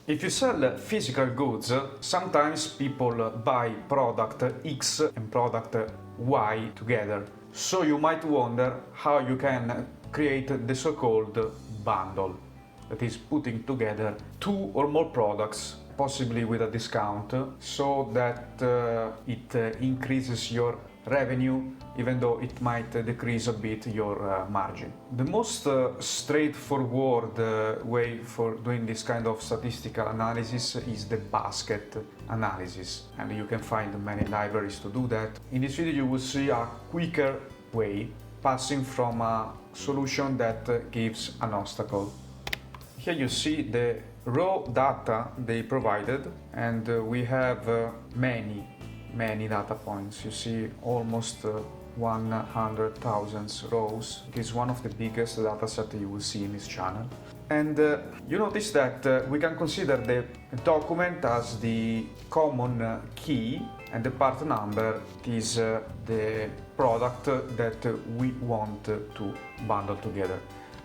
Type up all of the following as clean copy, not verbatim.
If you sell physical goods, sometimes people buy product X and product Y together. So you might wonder how you can create the so-called bundle, that is putting together two or more products, possibly with a discount, so that it increases your revenue, even though it might decrease a bit your margin. The most straightforward way for doing this kind of statistical analysis is the basket analysis, and you can find many libraries to do that. In this video you will see a quicker way, passing from a solution that gives an obstacle. Here you see the raw data they provided, and we have many data points. You see almost 100,000 rows. It is one of the biggest data set you will see in this channel. And you notice that we can consider the document as the common key, and the part number is the product that we want to bundle together.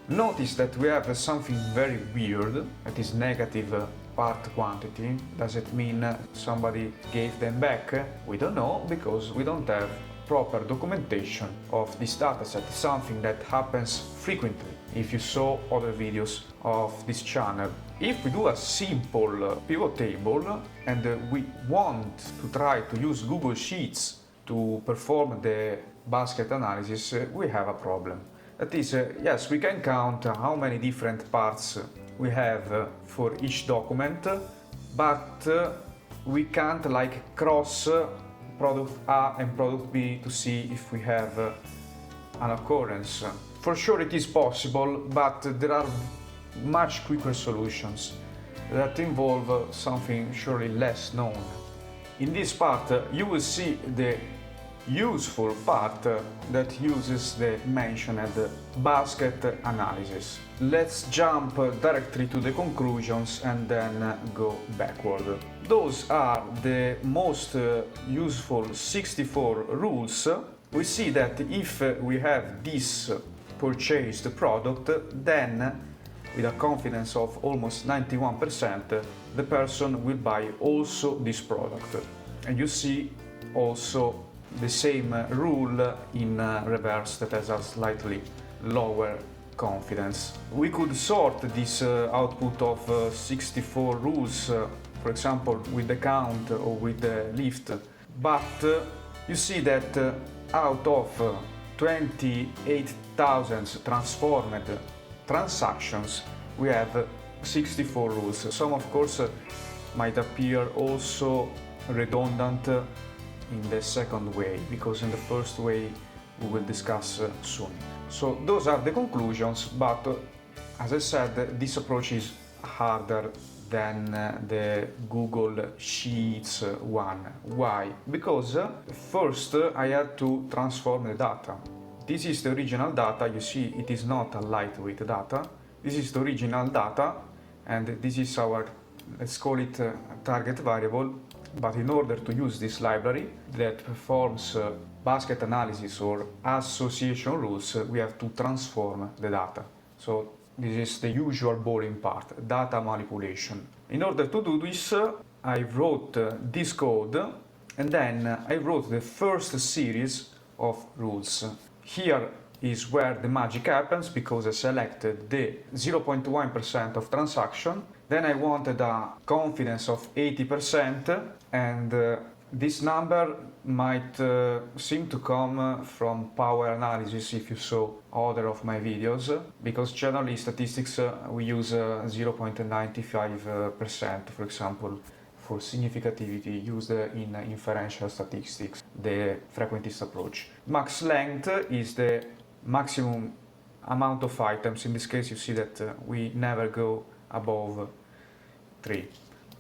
Notice that we have something very weird, that is negative part quantity. Does it mean somebody gave them back? We don't know, because we don't have proper documentation of this dataset. Something that happens frequently if you saw other videos of this channel. If we do a simple pivot table and we want to try to use Google Sheets to perform the basket analysis, we have a problem. That is, yes, we can count how many different parts we have for each document, but we can't cross product A and product B to see if we have an occurrence. For sure it is possible, but there are much quicker solutions that involve something surely less known. In this part you will see the useful part that uses the mentioned basket analysis. Let's jump directly to the conclusions and then go backward. Those are the most useful 64 rules. We see that if we have this purchased product, then with a confidence of almost 91%, the person will buy also this product. And you see also the same rule in reverse that has a slightly lower confidence. We could sort this output of 64 rules, for example, with the count or with the lift, but you see that out of 28,000 transformed transactions, we have 64 rules. Some, of course, might appear also redundant in the second way, because in the first way we will discuss soon. So those are the conclusions, but as I said, this approach is harder than the Google Sheets one. Why? Because first I had to transform the data. This is the original data. You see, it is not a lightweight data. This is the original data, and this is our, let's call it, target variable. But in order to use this library that performs basket analysis or association rules, we have to transform the data. So this is the usual boring part, data manipulation. In order to do this, I wrote this code, and then I wrote the first series of rules. Here is where the magic happens, because I selected the 0.1% of transaction. Then I wanted a confidence of 80%, and this number might seem to come from power analysis if you saw other of my videos, because generally statistics we use 0.95%, for example, for significativity used in inferential statistics, the frequentist approach. Max length is the maximum amount of items. In this case you see that we never go above 3.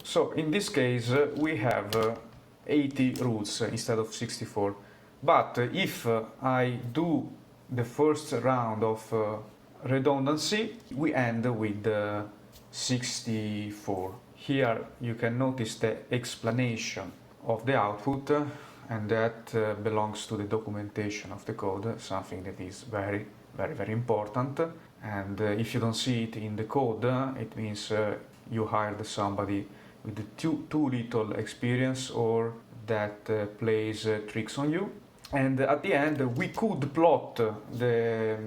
So in this case we have 80 rules instead of 64. But if I do the first round of redundancy, we end with 64. Here you can notice the explanation of the output, and that belongs to the documentation of the code, something that is very important. And if you don't see it in the code, it means you hired somebody with too little experience or that plays tricks on you. And at the end, we could plot the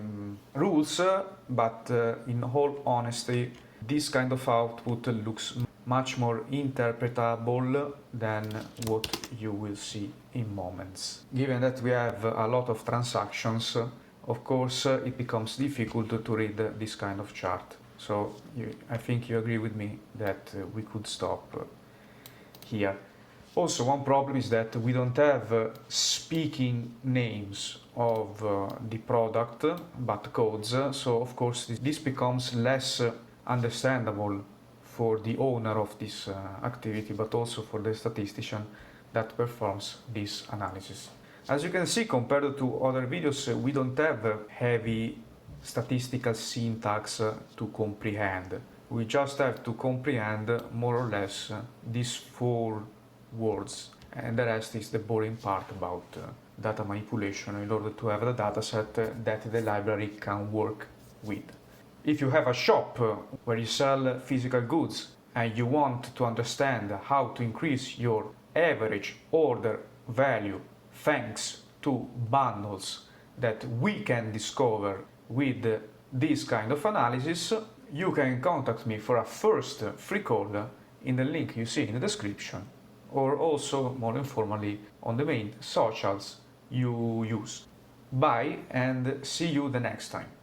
rules, but in all honesty, this kind of output looks much more interpretable than what you will see in Moments. Given that we have a lot of transactions, of course, it becomes difficult to read this kind of chart. So I think you agree with me that we could stop here. Also, one problem is that we don't have speaking names of the product, but codes. So of course this becomes less understandable for the owner of this activity, but also for the statistician that performs this analysis. As you can see, compared to other videos, we don't have heavy statistical syntax to comprehend. We just have to comprehend more or less these 4 words, and the rest is the boring part about data manipulation in order to have a dataset that the library can work with. If you have a shop where you sell physical goods and you want to understand how to increase your average order value thanks to bundles that we can discover with this kind of analysis, you can contact me for a first free call in the link you see in the description, or also more informally on the main socials you use. Bye and see you the next time.